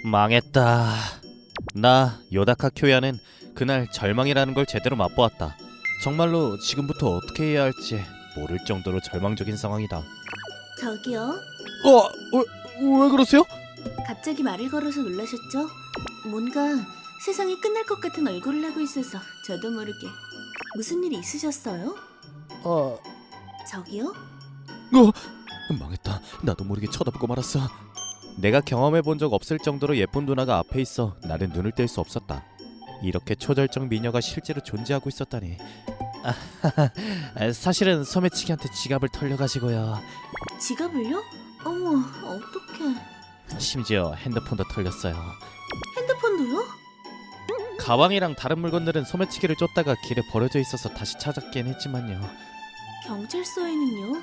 망했다. 나 요다카 쿄야는 그날 절망이라는 걸 제대로 맛보았다. 정말로 지금부터 어떻게 해야 할지 모를 정도로 절망적인 상황이다. 저기요? 왜 그러세요? 갑자기 말을 걸어서 놀라셨죠? 뭔가 세상이 끝날 것 같은 얼굴을 하고 있어서 저도 모르게. 무슨 일이 있으셨어요? 저기요? 망했다. 나도 모르게 쳐다보고 말았어. 내가 경험해 본 적 없을 정도로 예쁜 누나가 앞에 있어 나는 눈을 뗄 수 없었다. 이렇게 초절정 미녀가 실제로 존재하고 있었다니. 사실은 소매치기한테 지갑을 털려가지고요. 지갑을요? 어머, 어떡해. 심지어 핸드폰도 털렸어요. 핸드폰도요? 가방이랑 다른 물건들은 소매치기를 쫓다가 길에 버려져 있어서 다시 찾았긴 했지만요. 경찰서에는요?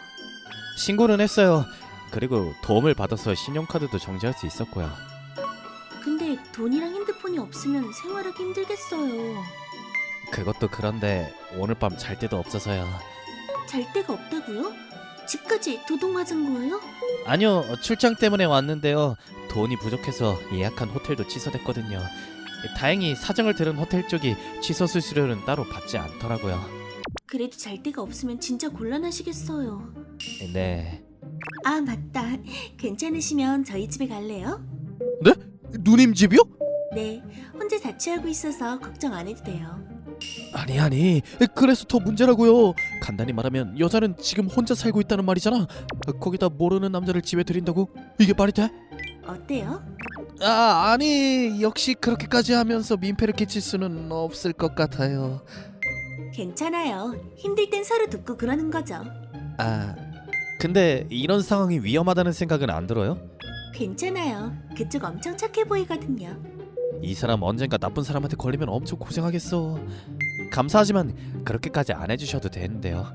신고는 했어요. 그리고 도움을 받아서 신용카드도 정지할 수 있었고요. 근데 돈이랑 핸드폰이 없으면 생활하기 힘들겠어요. 그것도 그런데 오늘 밤 잘 데도 없어서요. 잘 데가 없다고요? 집까지 도둑 맞은 거예요? 아니요, 출장 때문에 왔는데요. 돈이 부족해서 예약한 호텔도 취소됐거든요. 다행히 사정을 들은 호텔 쪽이 취소 수수료는 따로 받지 않더라고요. 그래도 잘 데가 없으면 진짜 곤란하시겠어요. 네. 아, 맞다. 괜찮으시면 저희 집에 갈래요? 네? 누님 집이요? 네, 혼자 자취하고 있어서 걱정 안 해도 돼요. 아니 그래서 더 문제라고요. 간단히 말하면 여자는 지금 혼자 살고 있다는 말이잖아. 거기다 모르는 남자를 집에 들인다고? 이게 말이 돼? 어때요? 아니 역시 그렇게까지 하면서 민폐를 끼칠 수는 없을 것 같아요. 괜찮아요. 힘들 땐 서로 돕고 그러는 거죠. 근데 이런 상황이 위험하다는 생각은 안 들어요? 괜찮아요. 그쪽 엄청 착해 보이거든요. 이 사람 언젠가 나쁜 사람한테 걸리면 엄청 고생하겠어. 감사하지만 그렇게까지 안 해주셔도 되는데요.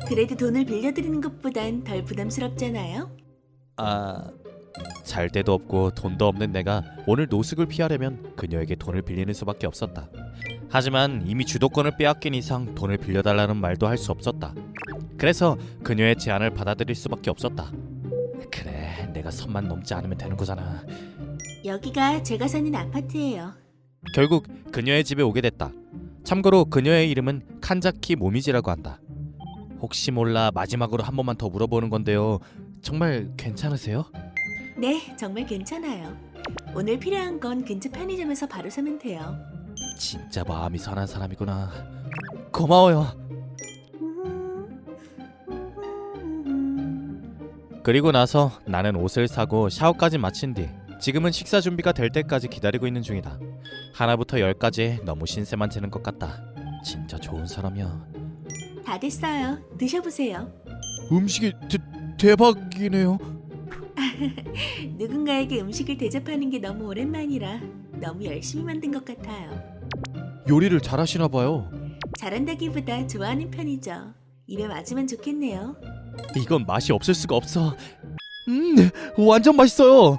그래도 돈을 빌려드리는 것보단 덜 부담스럽잖아요. 잘 데도 없고 돈도 없는 내가 오늘 노숙을 피하려면 그녀에게 돈을 빌리는 수밖에 없었다. 하지만 이미 주도권을 빼앗긴 이상 돈을 빌려달라는 말도 할 수 없었다. 그래서 그녀의 제안을 받아들일 수밖에 없었다. 그래, 내가 선만 넘지 않으면 되는 거잖아. 여기가 제가 사는 아파트예요. 결국 그녀의 집에 오게 됐다. 참고로 그녀의 이름은 칸자키 모미지라고 한다. 혹시 몰라 마지막으로 한 번만 더 물어보는 건데요. 정말 괜찮으세요? 네, 정말 괜찮아요. 오늘 필요한 건 근처 편의점에서 바로 사면 돼요. 진짜 마음이 선한 사람이구나. 고마워요. 그리고 나서 나는 옷을 사고 샤워까지 마친 뒤 지금은 식사 준비가 될 때까지 기다리고 있는 중이다. 하나부터 열까지 너무 신세만 지는 것 같다. 진짜 좋은 사람이야. 다 됐어요. 드셔보세요. 음식이 대박이네요. 누군가에게 음식을 대접하는 게 너무 오랜만이라 너무 열심히 만든 것 같아요. 요리를 잘하시나 봐요. 잘한다기보다 좋아하는 편이죠. 입에 맞으면 좋겠네요. 이건 맛이 없을 수가 없어. 완전 맛있어요.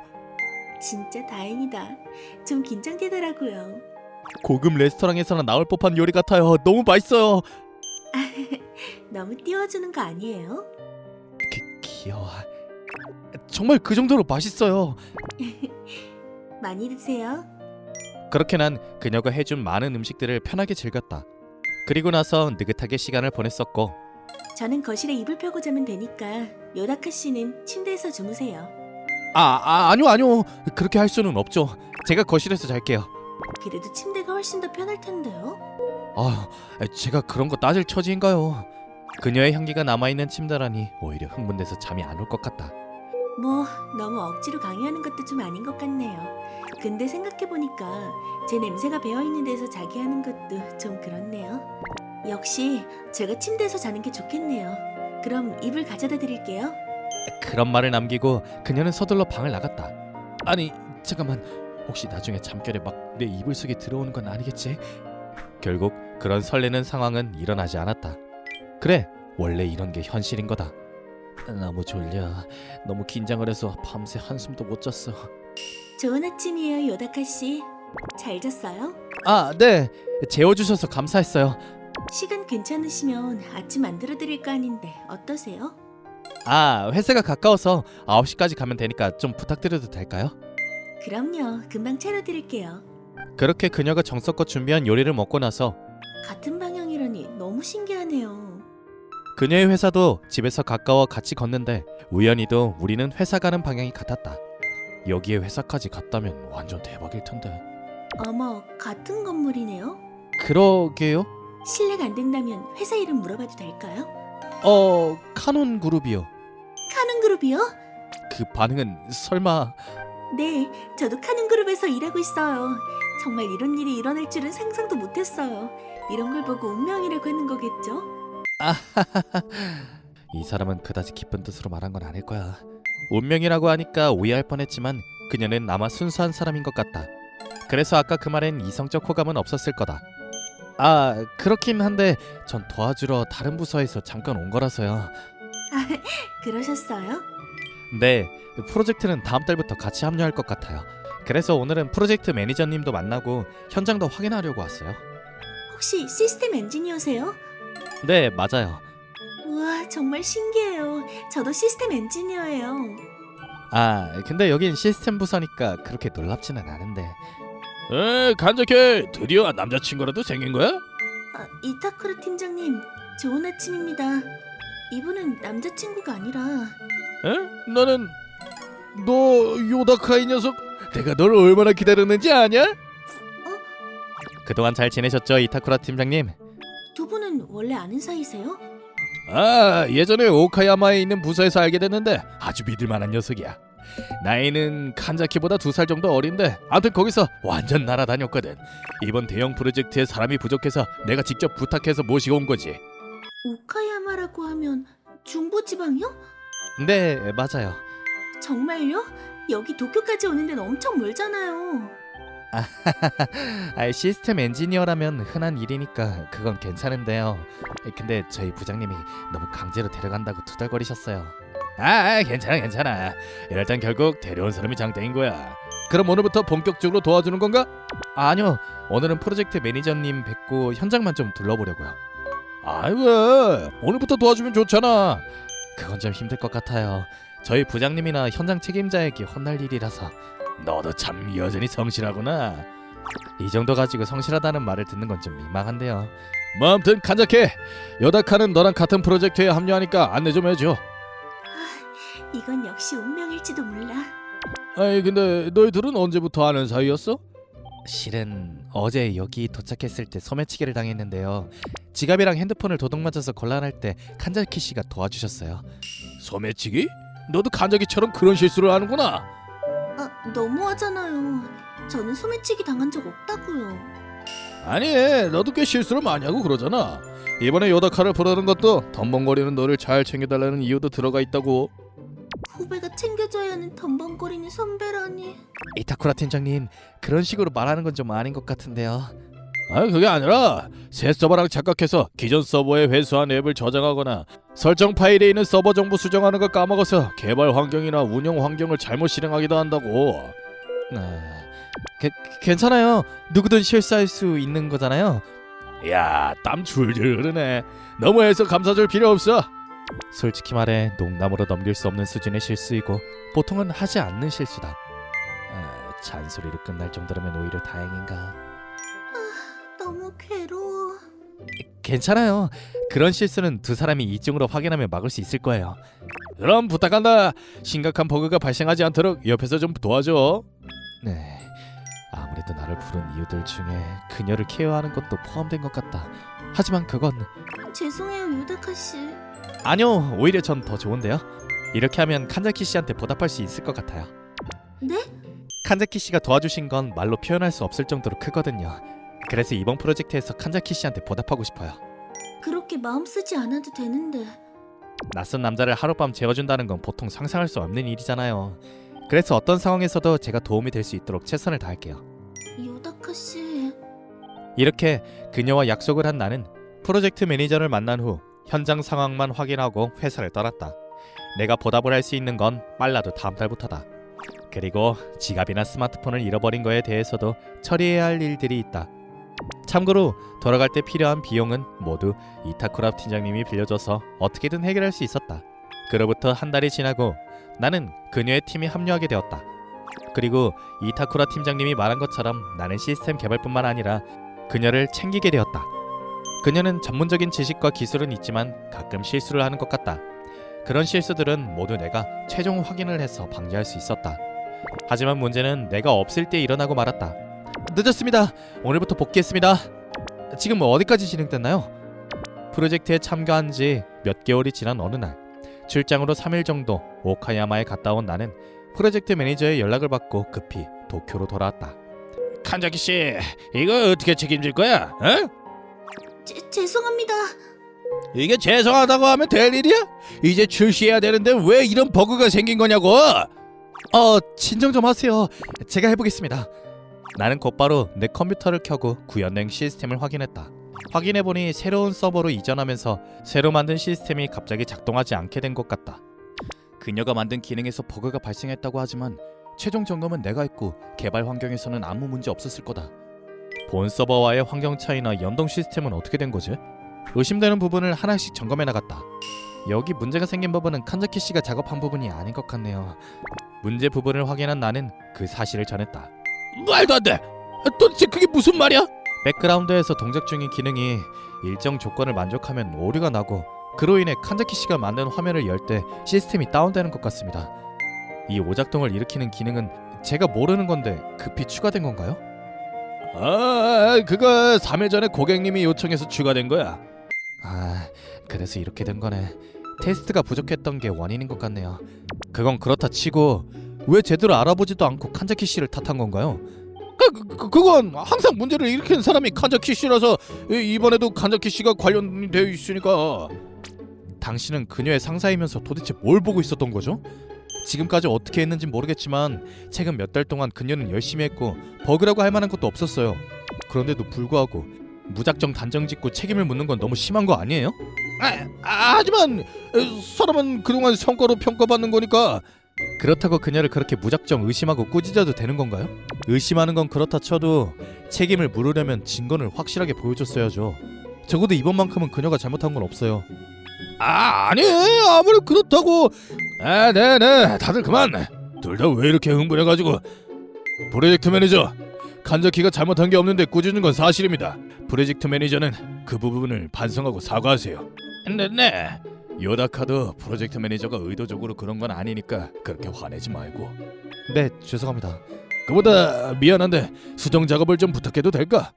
진짜 다행이다. 좀 긴장되더라고요. 고급 레스토랑에서나 나올 법한 요리 같아요. 너무 맛있어요. 너무 띄워주는 거 아니에요? 귀여워. 정말 그 정도로 맛있어요. 많이 드세요. 그렇게 난 그녀가 해준 많은 음식들을 편하게 즐겼다. 그리고 나서 느긋하게 시간을 보냈었고. 저는 거실에 이불 펴고 자면 되니까 요다카 씨는 침대에서 주무세요. 아니요. 그렇게 할 수는 없죠. 제가 거실에서 잘게요. 그래도 침대가 훨씬 더 편할 텐데요. 제가 그런 거 따질 처지인가요? 그녀의 향기가 남아있는 침대라니 오히려 흥분돼서 잠이 안 올 것 같다. 뭐 너무 억지로 강요하는 것도 좀 아닌 것 같네요. 근데 생각해보니까 제 냄새가 배어있는 데서 자기 하는 것도 좀 그렇네요. 역시 제가 침대에서 자는 게 좋겠네요. 그럼 이불 가져다 드릴게요. 그런 말을 남기고 그녀는 서둘러 방을 나갔다. 아니 잠깐만, 혹시 나중에 잠결에 막 내 이불 속에 들어오는 건 아니겠지? 결국 그런 설레는 상황은 일어나지 않았다. 그래, 원래 이런 게 현실인 거다. 너무 졸려. 너무 긴장을 해서 밤새 한숨도 못 잤어. 좋은 아침이에요, 요다카 씨. 잘 잤어요? 네. 재워주셔서 감사했어요. 시간 괜찮으시면 아침 만들어 드릴 거 아닌데 어떠세요? 회사가 가까워서 9시까지 가면 되니까 좀 부탁드려도 될까요? 그럼요. 금방 차려드릴게요. 그렇게 그녀가 정성껏 준비한 요리를 먹고 나서 같은 방향이라니 너무 신기하네요. 그녀의 회사도 집에서 가까워 같이 걷는데 우연히도 우리는 회사 가는 방향이 같았다. 여기에 회사까지 갔다면 완전 대박일 텐데. 어머, 같은 건물이네요. 그러게요? 실례가 안 된다면 회사 이름 물어봐도 될까요? 카논 그룹이요. 카눈 그룹이요? 그 반응은 설마... 네, 저도 카눈 그룹에서 일하고 있어요. 정말 이런 일이 일어날 줄은 상상도 못했어요. 이런 걸 보고 운명이라고 하는 거겠죠? 이 사람은 그다지 기쁜 뜻으로 말한 건 아닐 거야. 운명이라고 하니까 오해할 뻔했지만 그녀는 아마 순수한 사람인 것 같다. 그래서 아까 그 말엔 이성적 호감은 없었을 거다. 그렇긴 한데 전 도와주러 다른 부서에서 잠깐 온 거라서요. 그러셨어요? 네, 프로젝트는 다음 달부터 같이 합류할 것 같아요. 그래서 오늘은 프로젝트 매니저님도 만나고 현장도 확인하려고 왔어요. 혹시 시스템 엔지니어세요? 네, 맞아요. 우와, 정말 신기해요. 저도 시스템 엔지니어예요. 근데 여긴 시스템 부서니까 그렇게 놀랍지는 않은데. 간적해. 드디어 남자친구라도 생긴 거야? 이타쿠라 팀장님, 좋은 아침입니다. 이분은 남자친구가 아니라 나는 너 요다카 이 녀석 내가 널 얼마나 기다렸는지 아냐? 그동안 잘 지내셨죠, 이타쿠라 팀장님? 두 분은 원래 아는 사이세요? 예전에 오카야마에 있는 부서에서 알게 됐는데 아주 믿을만한 녀석이야. 나이는 칸자키보다 2살 정도 어린데 아무튼 거기서 완전 날아다녔거든. 이번 대형 프로젝트에 사람이 부족해서 내가 직접 부탁해서 모시고 온 거지. 오카야마라고 하면 중부지방이요? 네, 맞아요. 정말요? 여기 도쿄까지 오는 데는 엄청 멀잖아요. 시스템 엔지니어라면 흔한 일이니까 그건 괜찮은데요. 근데 저희 부장님이 너무 강제로 데려간다고 투덜거리셨어요. 괜찮아. 이럴 땐 결국 데려온 사람이 장땡인 거야. 그럼 오늘부터 본격적으로 도와주는 건가? 아니요, 오늘은 프로젝트 매니저님 뵙고 현장만 좀 둘러보려고요. 왜? 오늘부터 도와주면 좋잖아. 그건 좀 힘들 것 같아요. 저희 부장님이나 현장 책임자에게 혼날 일이라서. 너도 참 여전히 성실하구나. 이 정도 가지고 성실하다는 말을 듣는 건 좀 민망한데요. 뭐 아무튼 간작해. 요다카는 너랑 같은 프로젝트에 합류하니까 안내 좀 해줘. 이건 역시 운명일지도 몰라. 근데 너희들은 언제부터 아는 사이였어? 실은 어제 여기 도착했을 때 소매치기를 당했는데요. 지갑이랑 핸드폰을 도둑맞아서 곤란할 때 칸자키 씨가 도와주셨어요. 소매치기? 너도 간작이처럼 그런 실수를 하는구나. 너무하잖아요. 저는 소매치기 당한 적 없다고요. 아니, 너도 꽤 실수를 많이 하고 그러잖아. 이번에 요다카를 부르는 것도 덤벙거리는 너를 잘 챙겨달라는 이유도 들어가 있다고. 후배가 챙겨줘야 하는 덤벙거리는 선배라니. 이타쿠라 팀장님, 그런 식으로 말하는 건 좀 아닌 것 같은데요. 그게 아니라 새 서버랑 착각해서 기존 서버에 회수한 앱을 저장하거나 설정 파일에 있는 서버 정보 수정하는 걸 까먹어서 개발 환경이나 운영 환경을 잘못 실행하기도 한다고. 괜찮아요. 누구든 실수할 수 있는 거잖아요. 야, 땀 줄줄 흐르네. 너무해서 감사줄 필요 없어. 솔직히 말해 농담으로 넘길 수 없는 수준의 실수이고 보통은 하지 않는 실수다. 잔소리로 끝날 정도라면 오히려 다행인가. 너무 괴로워. 괜찮아요. 그런 실수는 두 사람이 이중으로 확인하면 막을 수 있을 거예요. 그럼 부탁한다. 심각한 버그가 발생하지 않도록 옆에서 좀 도와줘. 네, 아무래도 나를 부른 이유들 중에 그녀를 케어하는 것도 포함된 것 같다. 하지만 그건 죄송해요, 요다카 씨. 아니요, 오히려 전 더 좋은데요. 이렇게 하면 칸자키 씨한테 보답할 수 있을 것 같아요. 네? 칸자키 씨가 도와주신 건 말로 표현할 수 없을 정도로 크거든요. 그래서 이번 프로젝트에서 칸자키 씨한테 보답하고 싶어요. 그렇게 마음 쓰지 않아도 되는데. 낯선 남자를 하룻밤 재워준다는 건 보통 상상할 수 없는 일이잖아요. 그래서 어떤 상황에서도 제가 도움이 될 수 있도록 최선을 다할게요. 요다카 씨. 이렇게 그녀와 약속을 한 나는 프로젝트 매니저를 만난 후 현장 상황만 확인하고 회사를 떠났다. 내가 보답을 할 수 있는 건 빨라도 다음 달부터다. 그리고 지갑이나 스마트폰을 잃어버린 거에 대해서도 처리해야 할 일들이 있다. 참고로 돌아갈 때 필요한 비용은 모두 이타쿠라 팀장님이 빌려줘서 어떻게든 해결할 수 있었다. 그로부터 한 달이 지나고 나는 그녀의 팀에 합류하게 되었다. 그리고 이타쿠라 팀장님이 말한 것처럼 나는 시스템 개발뿐만 아니라 그녀를 챙기게 되었다. 그녀는 전문적인 지식과 기술은 있지만 가끔 실수를 하는 것 같다. 그런 실수들은 모두 내가 최종 확인을 해서 방지할 수 있었다. 하지만 문제는 내가 없을 때 일어나고 말았다. 늦었습니다. 오늘부터 복귀했습니다. 지금 어디까지 진행됐나요? 프로젝트에 참가한 지 몇 개월이 지난 어느 날, 출장으로 3일 정도 오카야마에 갔다 온 나는 프로젝트 매니저의 연락을 받고 급히 도쿄로 돌아왔다. 칸자키 씨, 이거 어떻게 책임질 거야? 어? 죄송합니다. 이게 죄송하다고 하면 될 일이야? 이제 출시해야 되는데 왜 이런 버그가 생긴 거냐고? 진정 좀 하세요. 제가 해보겠습니다. 나는 곧바로 내 컴퓨터를 켜고 구현된 시스템을 확인했다. 확인해보니 새로운 서버로 이전하면서 새로 만든 시스템이 갑자기 작동하지 않게 된 것 같다. 그녀가 만든 기능에서 버그가 발생했다고 하지만 최종 점검은 내가 했고 개발 환경에서는 아무 문제 없었을 거다. 본 서버와의 환경 차이나 연동 시스템은 어떻게 된 거지? 의심되는 부분을 하나씩 점검해 나갔다. 여기 문제가 생긴 부분은 칸자키 씨가 작업한 부분이 아닌 것 같네요. 문제 부분을 확인한 나는 그 사실을 전했다. 말도 안 돼. 도대체 그게 무슨 말이야? 백그라운드에서 동작 중인 기능이 일정 조건을 만족하면 오류가 나고 그로 인해 칸자키 씨가 만든 화면을 열 때 시스템이 다운되는 것 같습니다. 이 오작동을 일으키는 기능은 제가 모르는 건데 급히 추가된 건가요? 그거 3일 전에 고객님이 요청해서 추가된 거야. 그래서 이렇게 된 거네. 테스트가 부족했던 게 원인인 것 같네요. 그건 그렇다 치고 왜 제대로 알아보지도 않고 칸자키 씨를 탓한 건가요? 그건 항상 문제를 일으키는 사람이 칸자키 씨라서 이번에도 칸자키 씨가 관련되어 있으니까. 당신은 그녀의 상사이면서 도대체 뭘 보고 있었던 거죠? 지금까지 어떻게 했는진 모르겠지만 최근 몇 달 동안 그녀는 열심히 했고 버그라고 할 만한 것도 없었어요. 그런데도 불구하고 무작정 단정 짓고 책임을 묻는 건 너무 심한 거 아니에요? 하지만 사람은 그동안 성과로 평가받는 거니까. 그렇다고 그녀를 그렇게 무작정 의심하고 꾸짖어도 되는 건가요? 의심하는 건 그렇다 쳐도 책임을 물으려면 증거를 확실하게 보여줬어야죠. 적어도 이번만큼은 그녀가 잘못한 건 없어요. 아니, 아무리 그렇다고. 네네, 다들 그만. 둘 다 왜 이렇게 흥분해가지고. 프로젝트 매니저, 칸자키가 잘못한 게 없는데 꾸짖는 건 사실입니다. 프로젝트 매니저는 그 부분을 반성하고 사과하세요. 네. 요다카도 프로젝트 매니저가 의도적으로 그런 건 아니니까 그렇게 화내지 말고. 네, 죄송합니다. 그보다 미안한데 수정 작업을 좀 부탁해도 될까?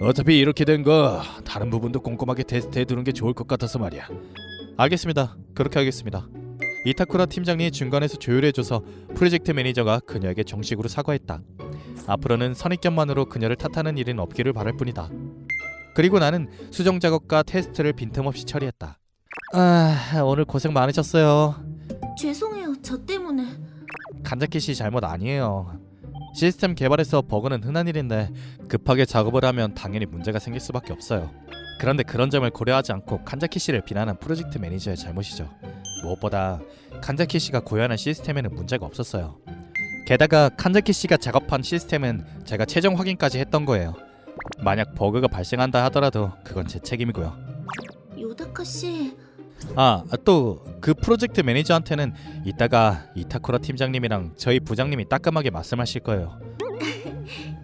어차피 이렇게 된 거 다른 부분도 꼼꼼하게 테스트해 두는 게 좋을 것 같아서 말이야. 알겠습니다. 그렇게 하겠습니다. 이타쿠라 팀장이 중간에서 조율해줘서 프로젝트 매니저가 그녀에게 정식으로 사과했다. 앞으로는 선입견만으로 그녀를 탓하는 일은 없기를 바랄 뿐이다. 그리고 나는 수정 작업과 테스트를 빈틈없이 처리했다. 오늘 고생 많으셨어요. 죄송해요. 저 때문에. 칸자키 씨 잘못 아니에요. 시스템 개발에서 버그는 흔한 일인데 급하게 작업을 하면 당연히 문제가 생길 수밖에 없어요. 그런데 그런 점을 고려하지 않고 칸자키 씨를 비난한 프로젝트 매니저의 잘못이죠. 무엇보다 칸자키 씨가 구현한 시스템에는 문제가 없었어요. 게다가 칸자키 씨가 작업한 시스템은 제가 최종 확인까지 했던 거예요. 만약 버그가 발생한다 하더라도 그건 제 책임이고요. 요다카 씨, 또 그 프로젝트 매니저한테는 이따가 이타쿠라 팀장님이랑 저희 부장님이 따끔하게 말씀하실 거예요.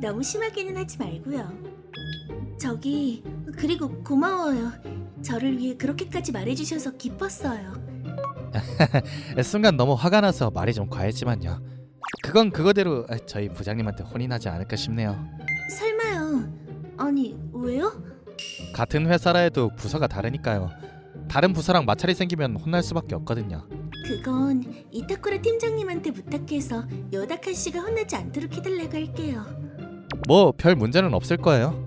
너무 심하게는 하지 말고요. 저기, 그리고 고마워요. 저를 위해 그렇게까지 말해주셔서 기뻤어요. 순간 너무 화가 나서 말이 좀 과했지만요. 그건 그거대로 저희 부장님한테 혼이 나지 않을까 싶네요. 설마요. 아니, 왜요? 같은 회사라 해도 부서가 다르니까요. 다른 부서랑 마찰이 생기면 혼날 수밖에 없거든요. 그건 이타쿠라 팀장님한테 부탁해서 요다카 씨가 혼나지 않도록 해달라고 할게요. 뭐 별 문제는 없을 거예요.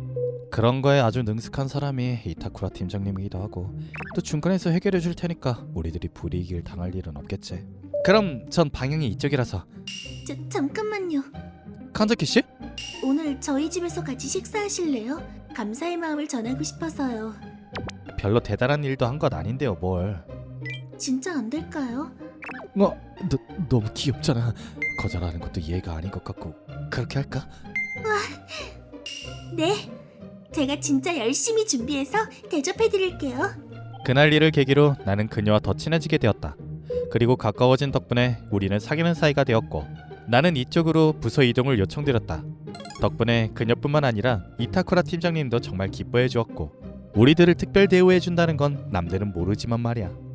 그런 거에 아주 능숙한 사람이 이타쿠라 팀장님이기도 하고 또 중간에서 해결해 줄 테니까 우리들이 불이익을 당할 일은 없겠지. 그럼 전 방향이 이쪽이라서. 잠깐만요. 칸자키 씨? 오늘 저희 집에서 같이 식사하실래요? 감사의 마음을 전하고 싶어서요. 별로 대단한 일도 한 것 아닌데요, 뭘. 진짜 안 될까요? 너무 귀엽잖아. 거절하는 것도 이해가 아닌 것 같고. 그렇게 할까? 네. 제가 진짜 열심히 준비해서 대접해드릴게요. 그날 일을 계기로 나는 그녀와 더 친해지게 되었다. 그리고 가까워진 덕분에 우리는 사귀는 사이가 되었고 나는 이쪽으로 부서 이동을 요청드렸다. 덕분에 그녀뿐만 아니라 이타쿠라 팀장님도 정말 기뻐해 주었고 우리들을 특별 대우해 준다는 건 남들은 모르지만 말이야.